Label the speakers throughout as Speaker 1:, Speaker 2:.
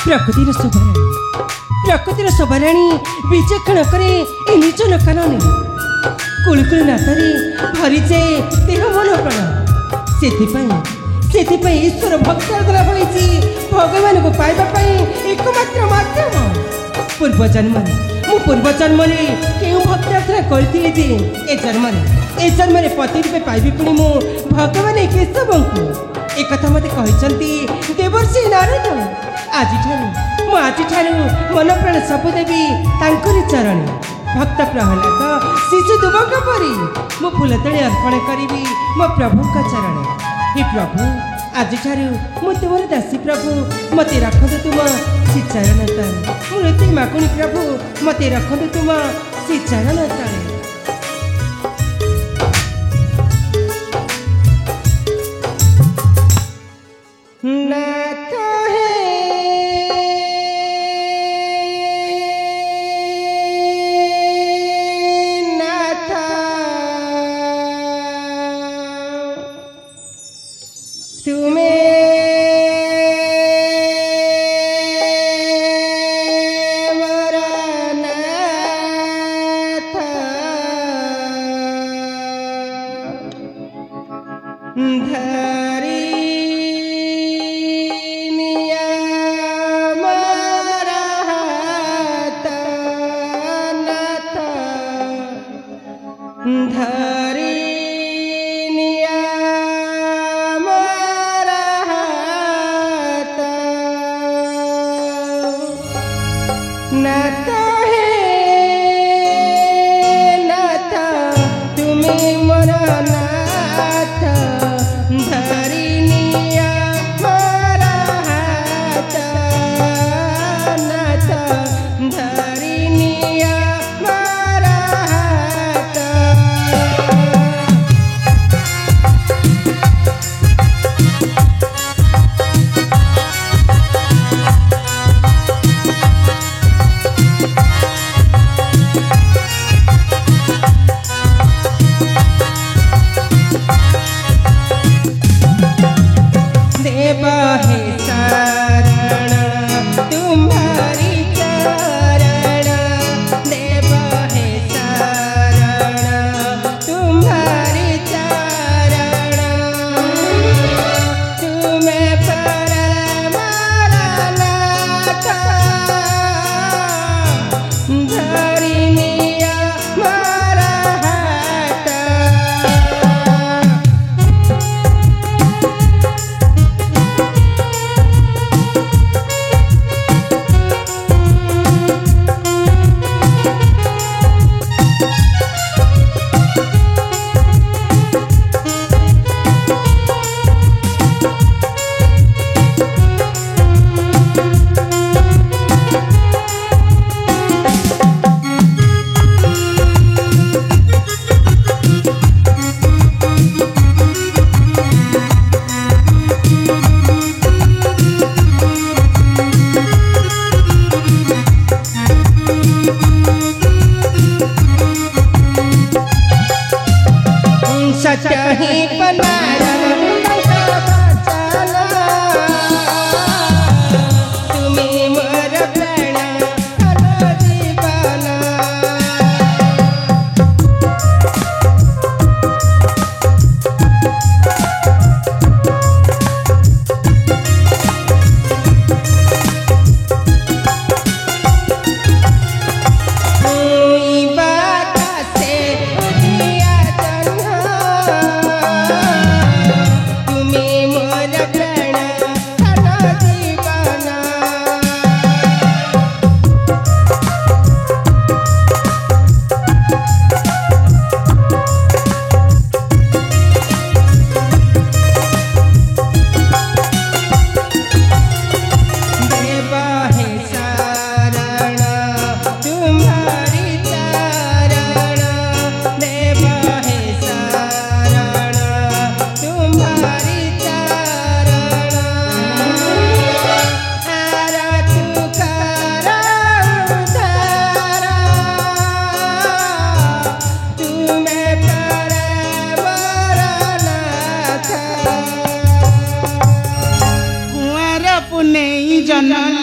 Speaker 1: प्रकृतिर शोभाराणी विचक्षण करे निज नकानी कुलकुल नातरे भरीजे देह मन प्राण से ईश्वर भक्त होती भगवान को पाइबा एकमात्र माध्यम पूर्व जन्म क्यों भक्त करी ए जन्म पति रूपे पाइबी पुणी मु भगवान केशव को एक मत कहते देवर्षि नारद आज मन प्राण सब देवी चरण भक्त प्रहलाद शिशु दुबक परी मु फूलतली अर्पण करी मो प्रभु चरण। हे प्रभु आज मु तुम दासी प्रभु मत रखत तुम श्री चरण तले मुझे मागुणी प्रभु मत रखत तुम श्री चरण तले।
Speaker 2: जन्म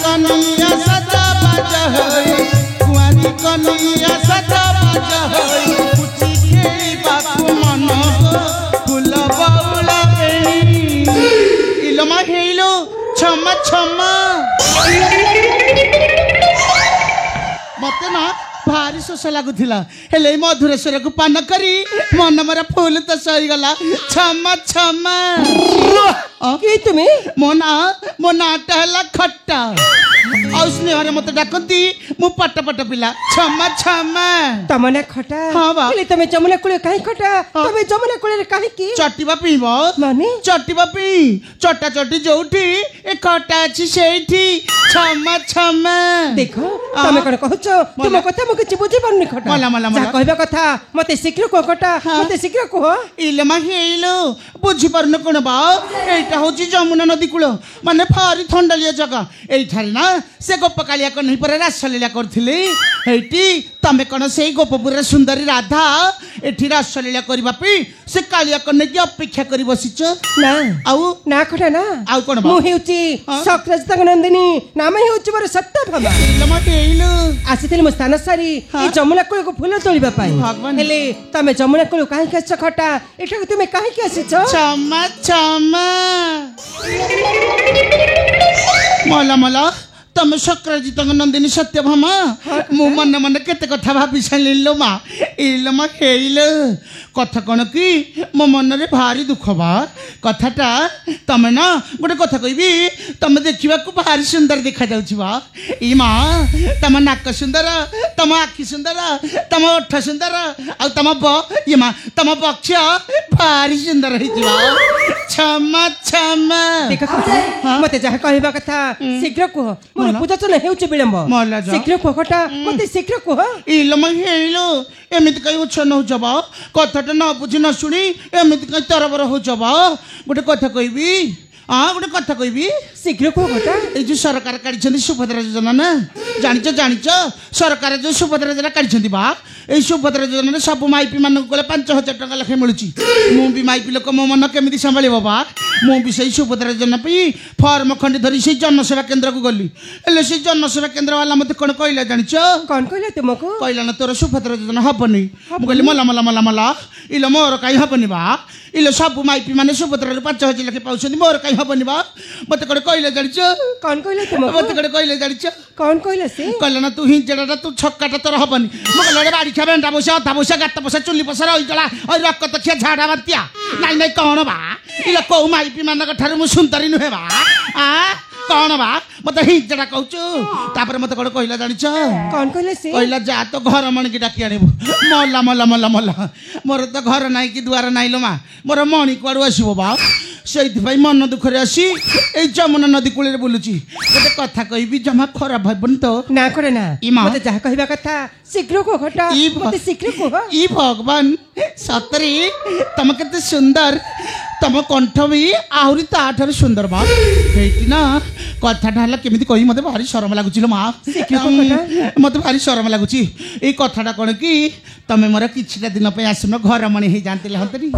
Speaker 2: कनिया सजा बाजा होई कुआरी कनिया सजा बाजा होई पुची खेली बाकु मन फूल बाउला इलो मा हेलो क्षमा क्षमा मत ना भारी शोष लगुला हेले मधुरेश्वर को पान करी मन मोर फूल तो सहीगला क्षमा क्षमा
Speaker 1: कि तुम
Speaker 2: मो नाटा है खट्टा और स्नेह मत डाकती मु पट पट पिला क्षमा क्षमा
Speaker 1: तम ना खटा
Speaker 2: हाँ बा
Speaker 1: तुम जमुना कूल कहीं खटा तुम जमुना कूल कहीं की
Speaker 2: चटिबा पीब
Speaker 1: माने
Speaker 2: चटिबा पी चटा चटी जोठी ए खटा अछि सेठी क्षमा क्षमा
Speaker 1: देखो तुम कौन कहछ तुम कथा मु किछि बुझी पारनी खटा
Speaker 2: मला मला मला
Speaker 1: कहबा कथा मते शीघ्र को खटा मते शीघ्र कह
Speaker 2: इलमा हेलो बुझी पारन कोन बा एटा होची जमुना नदी कूल माने भारी थंडलिया जगह एठारे ना से गोपकालिया को नहीं पर रासलीला करथिले हेटी तमे कोन सेई गोपपुर सुंदरी राधा एठी रासलीला करबा पई से कालिया को ने की अपेक्षा करी बसिच
Speaker 1: ना
Speaker 2: आउ
Speaker 1: ना खटा ना
Speaker 2: आउ कोन बा
Speaker 1: मु हेउची सक्रज तंग नंदिनी नाम हेउची मोर सत्यभामा
Speaker 2: इलमा हेलो
Speaker 1: आसीथिल मो स्थान सारी ए जमुना कूल को फूल तोलिबा पाई
Speaker 2: भगवान
Speaker 1: हेले तमे जमुना कूल काहे के छ खटा एठा को तुमे काहे के आसीछ
Speaker 2: क्षमा क्षमा मला मला तमे शक्रजित नंदिनी सत्यभामा मु मन मन केते कथा भाबी छलिलो मा इलमा हेइल कथा कोन की मो मन रे भारी दुख बा कथाटा तमे ना गोटे कथा कहबी तमे देखिबा को भारी सुंदर देखा जाउछि बा ई मा तम नाक सुंदर तम आखि सुंदर तम ओठ सुंदर आ तम ये मा तम पक्ष भारी सुंदर हिजिबा क्षमा क्षमा
Speaker 1: देखा खटा मते जहा कहबा कथा शीघ्र कह मोर पूजा चले हेउछि विलंब शीघ्र कह खटा मते शीघ्र कह
Speaker 2: इलमा हेइलो एमिति कई उछन हो जबा कथाटा न बुझी न सुनी एमिति कई तरबर हो जबा गोटे कथा कहबी गोटे कथा कहबी
Speaker 1: शीघ्र कह खटा
Speaker 2: ए जो सरकार काढिछन्ती सुभद्रा योजना ना जानिछ सरकार जो सुभद्रा योजना काढिछन्ती बा ए सुभद्रा योजना सब माइपी मानक गले 5000 टका लखे मिलुची मु भी माइपी लोक मो मन केमिति संभाळिबो बा मु भी सही सुभद्रा योजना पई फॉर्म खंडी धरी सही जनसेवा केंद्र को गली एले सही जनसेवा केंद्र वाला मते कोन कहला जानिछ
Speaker 1: कोन कहले तुमको
Speaker 2: कहला न तोर सुभद्रा योजना हबनी मु कहली मला मला मला मला इलो मोर काई हबनी बा इलो सब माइपी माने सुभद्रा 5000 लखे पाउछन्ती मोर काई हबनी बा मते कोन कहला जानिछ
Speaker 1: कोन कहले तुमको
Speaker 2: मते कोन कहला जानिछ
Speaker 1: कोन कहले से
Speaker 2: कहला न तू हिंजड़ा तू छक्काटा तोर हबनी मु कहला बाड़ी खा बेंडा बसा था बसा गात बसा चुल्ली बसा रही जला और रक्त खिया झाड़ा बातिया नहीं नहीं कौन बा इला को माइपी मानक ठारे मु सुंदरी नुहे बा कौन बा मते हिंजड़ा कहछु तापर मते कोन कहला जानिछ
Speaker 1: कोन कहले से
Speaker 2: कहला जा तो घर मण की डाकी आनिबु मल्ला मल्ला मल्ला मल्ला मोर तो घर नाइ कि दुआर नाइलो मा मोर मणि कुआडू आसीबो बा सेइथि भाई मन दुखरे आसी ए जमुना नदी कूले बुलुची गोटे कथा कहबी जमा खराब भाबन तो
Speaker 1: ना करे ना
Speaker 2: इमा
Speaker 1: मते जहा कहबा कथा शीघ्र को घटा मते शीघ्र को
Speaker 2: ई भगवान सतरी तम केते सुंदर तम कंठ भी आहुरी ताठार सुंदर बा हेटी ना कथाटा हला केमिति कहि मते भारी शरम लागुची लो मा मते भारी शरम लागुची ए कथाटा कोन की तमे मोर किछिटा दिन पे आसनो घर मणी हे जानतिले हंतरी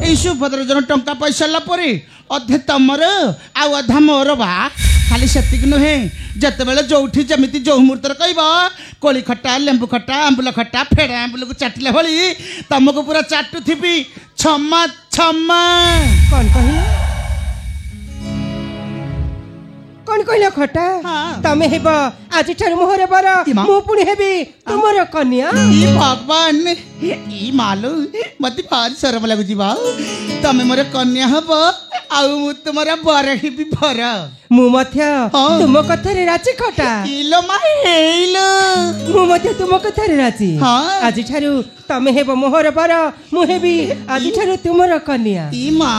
Speaker 2: ए सुभद्र जन टंका पैसा ला परे अधे तमर आ अधा मोर बा खाली सेतिक नुहे जते बेले जोठी जमिति जो मुहूर्तर कहबा कोली खट्टा लेंबू खट्टा आंबुल खट्टा फेड़ा आंबुल को चाटिले होली तमको पूरा चाटू थिबी क्षमा क्षमा
Speaker 1: कोन कहिला कोन कहिला खटा तमे हेबा आज ठार मोहरे बर मु पुणी हेबी तुमर कन्या
Speaker 2: ई भगवान ई मालू मते भारी शरम लागु जीवा तमे मोर कन्या हबो आउ मु तुमरा बर हेबी भर
Speaker 1: मु मध्य तुम कथारे राजी खटा
Speaker 2: इलो मा हेइलो
Speaker 1: मु मध्य तुम कथारे राजी आज ठारु तमे हेबो मोहर बर मु हेबी आज ठारु तुमर कन्या
Speaker 2: ई मा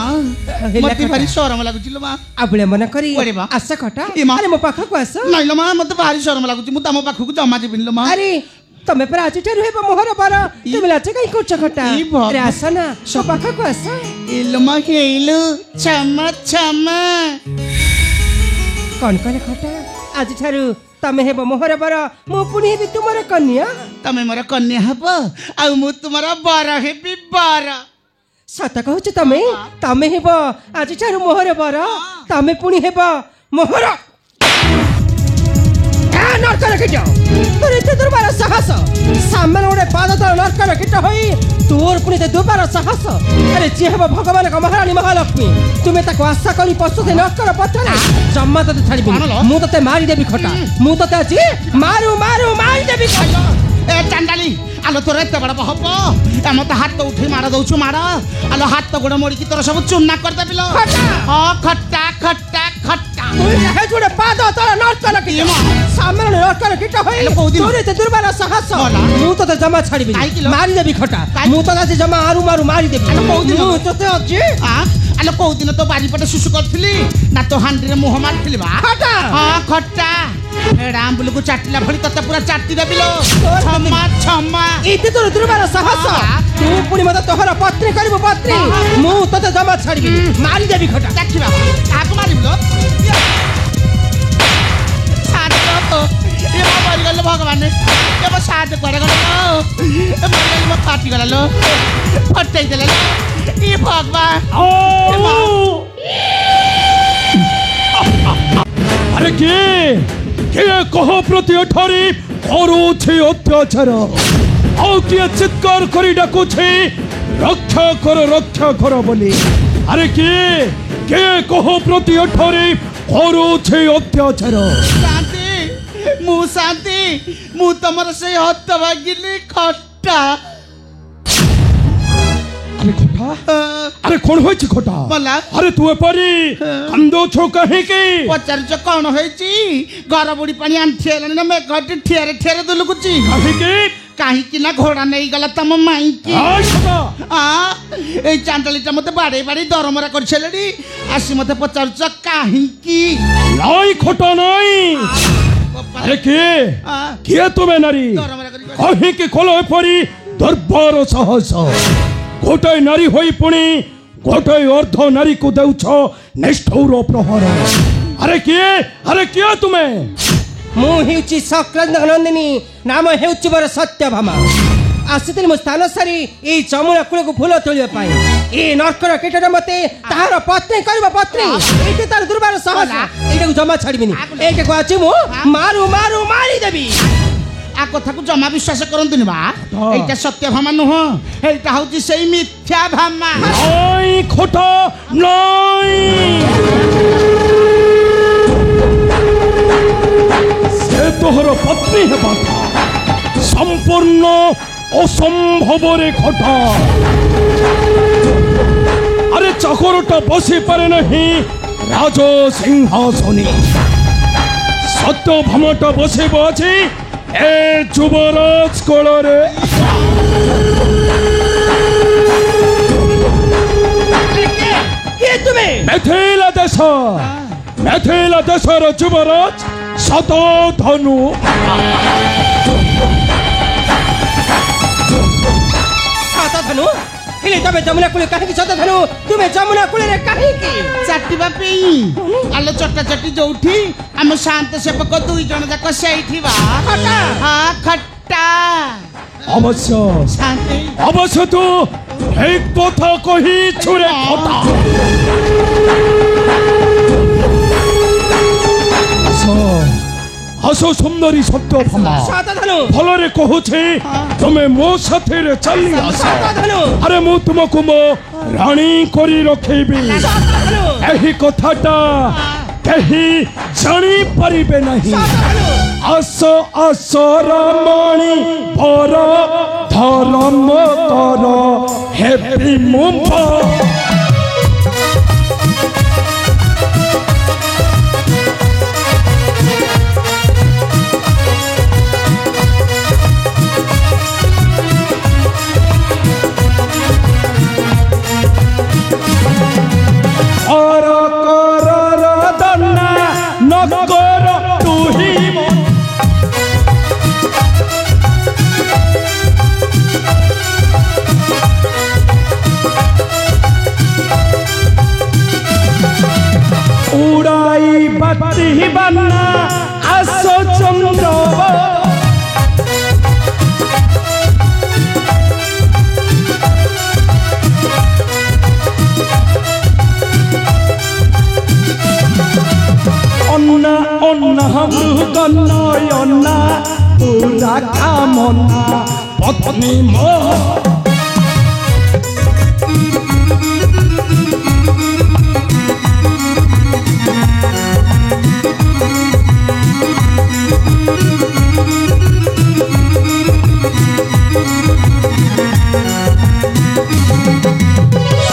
Speaker 2: मते भारी शरम लागु जिलो मा
Speaker 1: आबुले मन करी आशा खटा अरे मो पाखा को आस
Speaker 2: नाइलो मा मते भारी शरम लागु मु तम पाखु को जमा जेबिन लो मा
Speaker 1: अरे तमे पर आज ठारु हेबो मोहर बर तुम लाचे काई कोच खटा अरे आसना सो पाखा को आस
Speaker 2: इलो मा हेइलो क्षमा क्षमा
Speaker 1: कौन कहले खटा आज ठारु तमे हेबो मोहर बर मु पुणी हेबी तुमर कन्या
Speaker 2: तमे मोर कन्या हबो आ मु तुमरा बर हेबी बर
Speaker 1: सत कहछ तमे हेबो आज ठारु मोहर बर तमे पुणी हेबो मोहर नरकर कीट तोर एते दुर्बार साहस सामने गोटे पाद तल नरकर कीट होई तोर पुणी दुर्बार साहस अरे जी हम भगवान महारानी महालक्ष्मी तुम्हें ताको आशा करी पशुते नरकर पथरे जम्मा तते छाड़ी मु तते मारी देबी खटा मु तते आज मारू मारू मारी देबी खटा
Speaker 2: ए चांडाली आलो तोर एते बड़ हब एम तो हाथ उठी मार दउछु मार आलो हाथ गोड़ मोड़ी की तोर सब चुन्ना कर देबिलो हां खट्टा खट्टा खट्टा
Speaker 1: तू हे जोड़े पाद तल नरकर कीट सामने नरकर कीट होई तोर एते दुर्बार साहस मु तते जम्मा छाड़ी मारी देबी खटा मु तते आज जम्मा आरू मारू मारी देबी मु तते आज
Speaker 2: आलो को दिन तो बारी पटे सुसु करथिली ना तो हांडी रे मुह मारथिली बा
Speaker 1: खट्टा
Speaker 2: हां खट्टा एडा आंबुल को चाटला भली तते पूरा चाटी देबिलो क्षमा क्षमा
Speaker 1: इते तोर दुर्बार साहस तू पुणी मते तोहर पत्नी करबो पत्नी मु तते जमा छाड़बी मारी देबी खटा
Speaker 2: देखिबा काको मारिबलो छाड़ तो ए मरि गल भगवान ए मो साथ करे गलो ए मरि गल फाटी गलो फटै देले ए भगवान
Speaker 3: अरे के कह प्रति अठारी करुछे अत्याचार आउ किए चित्कार करी डाकुछे रक्षा कर बोली अरे के कह प्रति अठारी करुछे अत्याचार
Speaker 2: शांति मु तमर से हत भागिली खट्टा
Speaker 3: अरे खोटा अरे कौन होइछि खोटा
Speaker 2: बोला
Speaker 3: अरे तू एपरी कंदो छो कहे के
Speaker 2: पचार कौन होइछि घर बुड़ी पानी आंठिएलानी ना मेघटी ठेरे ठेरे दुलुकुची
Speaker 3: कहे के
Speaker 2: काहे कि ना घोड़ा नहीं गला तम माई की
Speaker 3: आय खोटा
Speaker 2: ए चांडालीटा मते बाड़े बाड़े दरमरा कर छलेडी आसी मते पचार काहे की
Speaker 3: नाई खोटा नाई अरे के तुम्हें नारी कहे के खोलो एपरी दरबार साहस गोटे नारी होई पुणी गोटे अर्ध नारी को देउछ निष्ठुर प्रहार अरे किए तुम्हें
Speaker 1: मु हेउची सक्रांत नंदिनी नाम हेउची बर सत्यभामा आसितिल मु स्थान सारी ए जमुना कूल को फूल तोलिया पाई ए नरकर कीटरे मते ताहार पत्नी करबो पत्नी एते तार दुर्बार साहस एटा को जमा छाड़बिनी एके को आछि मु मारू मारू मारी देबी
Speaker 2: आ कथा को जमा विश्वास करंतुनी बा एटा सत्य भामा नुह एटा होची सेई मिथ्या भामा
Speaker 3: नाई खोटा नाई से तोहर पत्नी है बाता संपूर्ण असंभव रे खोटा अरे चाकरटा बसी पारे नहीं राज सिंहासनी सत्य भामाटा बसे बाजी ए युवराज कोलरे
Speaker 1: के तुम्हें
Speaker 3: मिथिला देशर युवराज शतधनु
Speaker 1: शतधनु हेले तबे जमुना कूले काहे की शतधनु तुम्हें जमुना कूले रे काहे की
Speaker 2: चाटिबा पेई आलो चट्टा चट्टी जोठी हम शांत सेवक दुई जन जाक सेठी बा
Speaker 1: खट्टा
Speaker 2: हां खट्टा
Speaker 3: अवश्य
Speaker 2: शांति
Speaker 3: अवश्य तू एक कथा कही छुरे खोटा हसो सुंदरी सत्यभामा
Speaker 1: शतधनु
Speaker 3: भलरे कहूछे तुम्हें मो साथे रे चली आस
Speaker 1: शतधनु
Speaker 3: अरे मु तुमको मो रानी करी रखेबी एही कथाटा कहीं जानी परिबे नहीं आस आस रामणी पर धर्म कर हेपी मुंबा कामना पत्नी मोह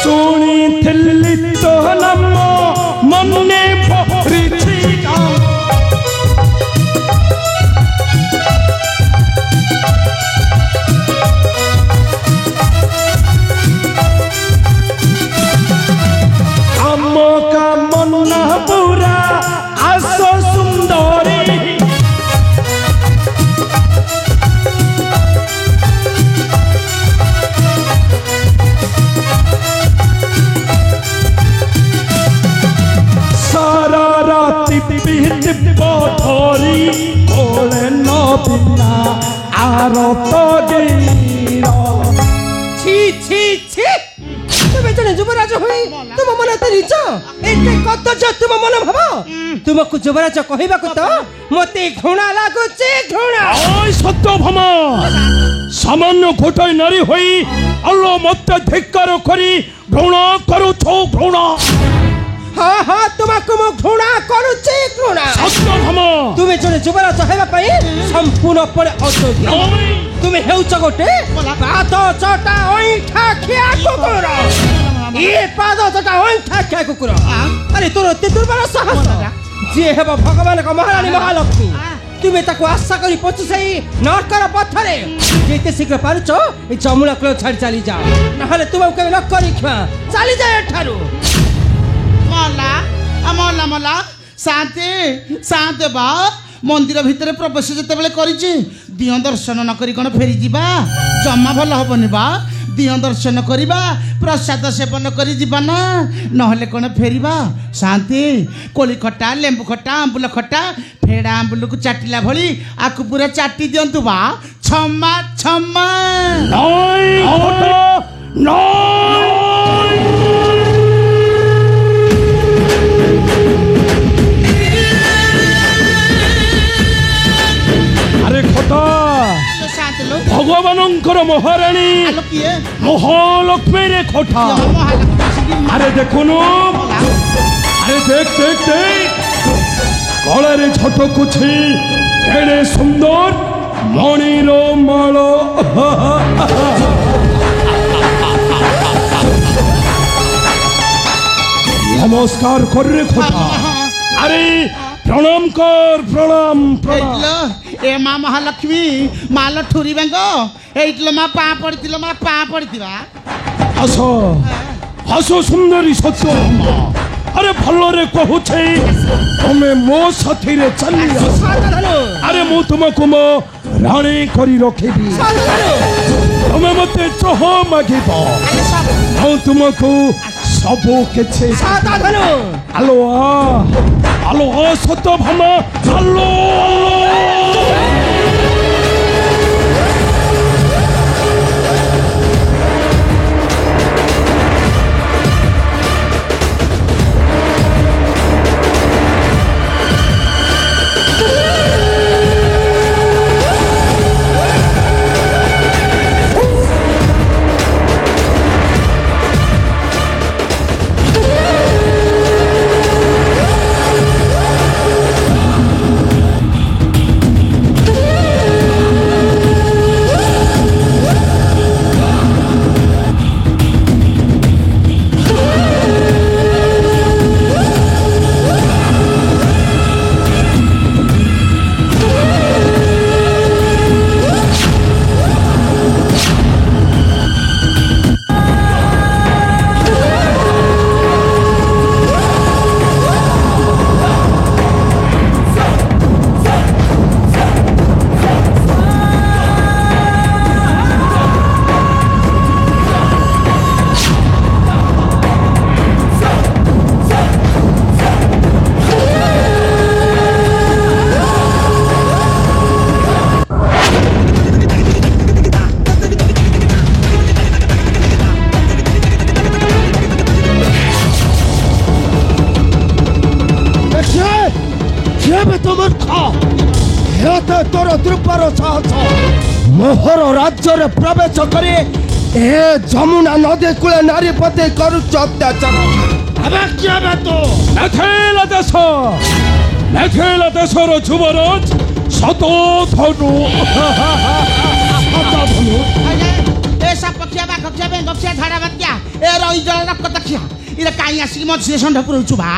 Speaker 3: ଶୁଣିଥିଲି ତୋ ନାମ ମନେ ପଡ଼ିଛି ଆମ କାମନା ପୁରା ଆସ ସୁନ୍ଦରୀ सारा राति धरी कोले नबिना आरत गीरा
Speaker 1: ছি ছি ছি তুমি জনে যুবরাজ হই তুম মনে তো নিচ এতে কত তুম মন ভাব তুমକୁ যুবরাজ কহিବାକୁ তো মতে ঘৃণা লাগুছে ঘৃণা
Speaker 3: ওই সত্যভামা সামান্য গোটাই নারী হই আল্লাহ মতে ধিক্কার করি ঘৃণা করুছ ঘৃণা
Speaker 1: হ্যাঁ হ্যাঁ তোমাকে মু ঘৃণা করুছি ঘৃণা
Speaker 3: সত্যভামা
Speaker 1: তুমি জনে যুবরাজ হেবা পাই সম্পূর্ণ পরে অযোগ্য তুমি হেউছ গোটে পাদ চটা অইঠা খিয়া কুকুর এ পাদ চটা অইঠা খিয়া কুকুর আরে তোর অতি দুর্বল সাহস যে হেব ভগবানক মহারানী মহালক্ষ্মী তুমি তাকে আশা করি পচুসাই নরকর পথরে যেতে শীঘ্র পারুছ এই যমুনা কূল ছাড়ি চালি যাও নাহলে তোমাকে কেবে নক করিখা চালি যায় এঠারু
Speaker 2: মলা মলা মলা শান্তি শান্তি বা মন্দির ভিতরে প্রবেশ যেতবে করেছি দিও দর্শন ন করি কোন ফেরি যা জমা ভাল হবনি বা দিও দর্শন করিবা প্রসাদ সেবন করি যা না নহলে কোন ফেরিবা শান্তি কোলি খটা লেম্বু খটা আম্বুল খটা ফেড়া আম্বুলକୁ চাটিলা ভଳି আকু পুরা চাটি দিয়ন্তু বা ছম্মা ছম্মা
Speaker 3: নয় নয় আরে খোটা
Speaker 2: শান্তি লো
Speaker 3: ভগবানঙ্কর মহারানী
Speaker 2: আলো কিয়ে
Speaker 3: মহালক্ষ্মী রে খোটা আরে দেখুন আরে দেখ দেখ দেখ গলারে ছোট কুছি কেড়ে সুন্দর মণির মাল নমস্কার করে খোটা আরে প্রণাম কর প্রণাম প্রণাম
Speaker 2: এইটলো এ মা মহালক্ষ্মী মাল ঠুরি বেঙ্গ এইটলো মা পা পড়িছিল মা পা পড়িଥିବା
Speaker 3: হাস হাস সুন্দরী সত্য আরে ভালরে কহুছে তুমি মো সাথীরে চালি আরে মু তোমাকে মো রানী করি রখিবি তুমি মতে চহ মাগিব মু তোমাকে সবু কিছু আলো আলো সত্যভামা আলো
Speaker 4: तोर द्रुपर साहस मोहर राज्य रे प्रवेश करे ए जमुना नदी कूले नारी पति करुच अत्याचार
Speaker 2: अबे क्या बे तो
Speaker 3: मेथेला देशर जुवराज शतधनु
Speaker 2: ऐसा पक्षिया बा कक्षिया बे गक्षिया झाड़ा मत क्या ए रही जल रख दखिया इरे काई आसी म स्टेशन ढपुर छु बा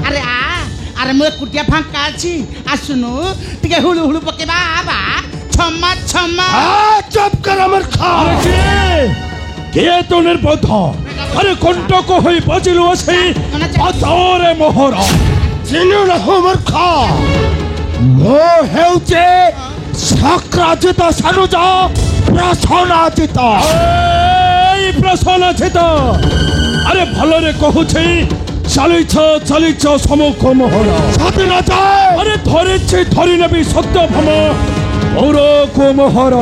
Speaker 2: अरे आ अरे मो कुटिया फांका अछि आसुनु टिके हुलु हुलु पकेबा बा छम्मा छम्मा
Speaker 4: चुप कर अमर खा
Speaker 3: के तो निर्बोध अरे कंटक होई बजिलु अछि अधरे मोहरा
Speaker 4: चिनु न हमर खा मो हेउचे सक्राजित सनुज प्रसन्नाजित
Speaker 3: এই প্রসন্নাজিত আরে ভালরে কহুছি চালিছ সমুখ মোহরা
Speaker 4: স্বাধীন
Speaker 3: আরে ধরেছি ধরি নেবি সত্যভাম মোর কুমোহর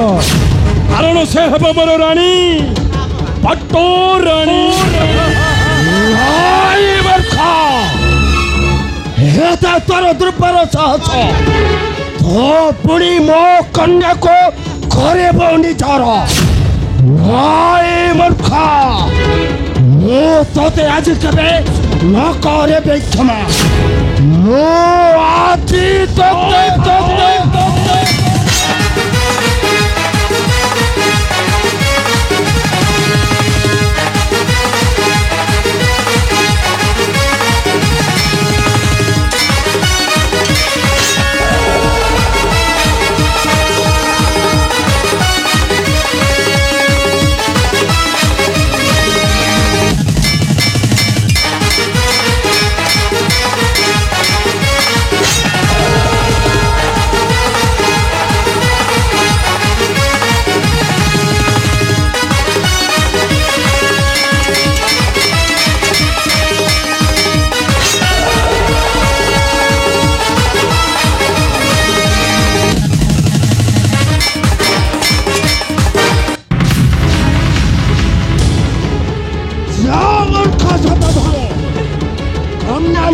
Speaker 3: কারণ সে ହେବ মোর রানী পট্ট রানী
Speaker 4: খা হেতা তোর দ্রুপর সাহস তো পুଣି ମୋ କନ୍ୟାକୁ ଘରେ ବଉନି ଝର ମୂର୍ଖ ମୁଁ ତୋତେ ଆଜି କେବେ ନ କରିବି କ୍ଷମା ମୁଁ ଆଜି ତୋତେ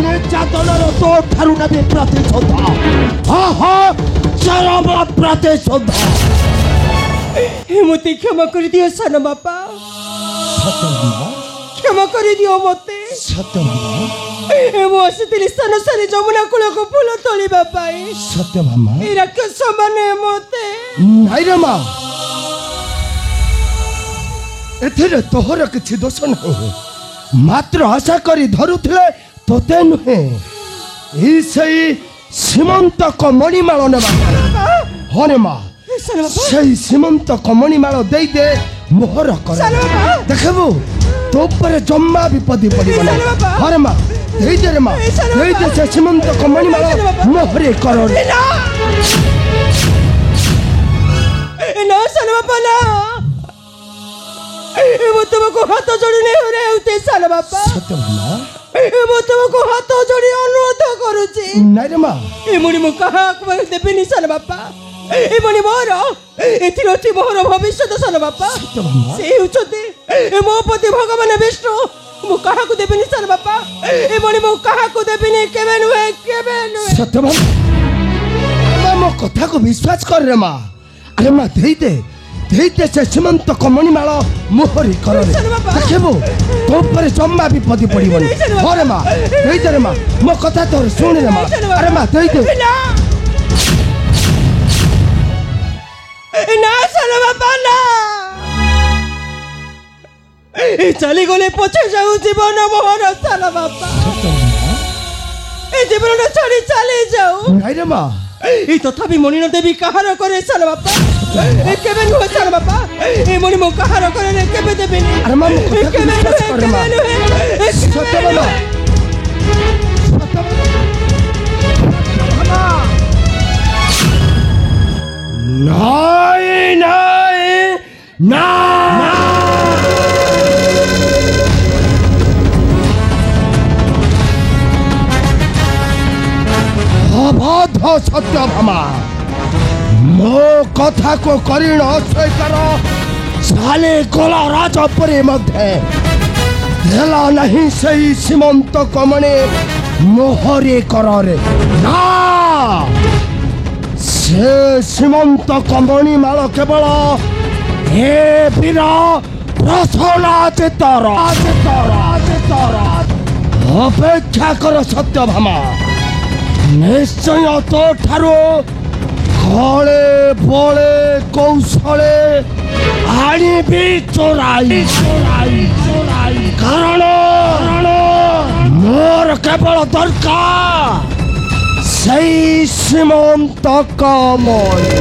Speaker 4: ନିର୍ଯାତନାର ତୋଠାରୁ ନେବି ପ୍ରତିଶୋଧ ଚରମ ପ୍ରତିଶୋଧ
Speaker 1: ମୋତେ କ୍ଷମା କରିଦିଅ ସାନ ବାପା କ୍ଷମା କରିଦିଅ ମୋତେ
Speaker 4: ସତ୍ୟଭାମା
Speaker 1: ମୁଁ ଆସିଥିଲି ସ୍ଥାନ ସାରି ଯମୁନା କୂଳକୁ ଫୁଲ ତୋଳିବା ପାଇଁ
Speaker 4: ସତ୍ୟଭାମା
Speaker 1: ଏ ରାକ୍ଷସ ମାନେ ମୋତେ
Speaker 4: ନାଇଁ ରେ ମା ଏଥିରେ ତୋହର କିଛି ଦୋଷ ନାହିଁ ମାତ୍ର ଆଶା କରି ଧରୁଥିଲେ ତୋତେ ନୁହେଁ ଏଇ ସେଇ ସୀମନ୍ତକ ମଣିମାଳ ନେବା ହରେ ମା ସେଇ ସୀମନ୍ତକ ମଣିମାଳ ଦେଇଦେ ମୋହର କର ଦେଖିବୁ ତୋ ଉପରେ ଜମା ବିପଦ ପଡ଼ିବ ନା ହରେ ମା ଦେଇଦେ ରେ ମା ଦେଇଦେ ସେ ସୀମନ୍ତକ ମଣିମାଳ ମୋହରେ କର
Speaker 1: ନା ସାନ ବାପା ନା ମୁଁ ତୁମକୁ ହାତ ଯୋଡ଼ି ନେହୁରେ ହେଉତେ ସାନ ବାପା
Speaker 4: ସତ୍ୟଭାମା
Speaker 1: ମୁଁ ତୁମକୁ ହାତ ଯୋଡ଼ି ଅନୁରୋଧ କରୁଛି
Speaker 4: ନାଇଁ ରେ ମା
Speaker 1: ଏମଣି ମୁଁ କାହାକୁ ଦେବିନି ସାନ ବାପା ଏମଣି ମୋର ଏଥିରେ ଅଛି ମୋର ଭବିଷ୍ୟତ ସାନ ବାପା ସେ ହେଉଛନ୍ତି ମୋ ପତି ଭଗବାନ ବିଷ୍ଣୁ ମୁଁ କାହାକୁ ଦେବିନି ସାନ ବାପା ଏମଣି ମୁଁ କାହାକୁ ଦେବିନି କେବେ ନୁହେଁ
Speaker 4: ସତ୍ୟଭାମା ମୋ କଥାକୁ ବିଶ୍ୱାସ କର ରେ ମା ଆରେ ମା ଦେଇଦେ ସେ ସୀମନ୍ତକ ମଣିମାଳ ମୋହରି କର ଦେଖିବୁ ତୋ ଉପରେ ଜମା ବିପଦ ପଡ଼ିବନି ହରେ ମା ଦେଇଦେ ରେ ମା ମୋ କଥା ତୋର ଶୁଣି ରେ ମା ଆରେ ମା ଦେଇଦେ
Speaker 1: ନା ସାନ ବାପା ନା ଚାଲିଗଲେ ପଛେ ଯାଉ ଜୀବନ ମୋହର ସାନ ବାପା ଏ ଜୀବନଟା ଛାଡ଼ି ଚାଲି ଯାଉ
Speaker 4: ନାଇଁ ରେ ମା
Speaker 1: এই তথাপি মনি নদেবী কাহার করে সান বাপা কেবে নুহে সান বাপা এই মনি মো কাহার করে কেবে দেবেনি
Speaker 4: আরে মা কেবে নুহে সত্যবাবা নাই নাই না অবাধ সত্যভামা ମୋ କଥାକୁ କରିଣ ଅସ୍ୱୀକାର ଚାଲେ ଗଲା ରାଜ ଉପରେ ମଧ୍ୟ ହେଲା ନାହିଁ ସେଇ ସୀମନ୍ତ କମଣେ ମୋହରେ କରରେ ନା ସେ ସୀମନ୍ତ କମଣିମାଳ କେବଳ ଏ ବୀର ପ୍ରସନ୍ନାଦିତ୍ୟର ଅପେକ୍ଷା କର ସତ୍ୟଭାମା। ନିଶ୍ଚୟ ତୋ ଠାରୁ କଳେ ବଳେ କୌଶଳେ ଆଣିବି ଚୋରାଇ। କାରଣ ମୋର କେବଳ ଦରକାର ସେଇ ସୀମନ୍ତ କମଣି।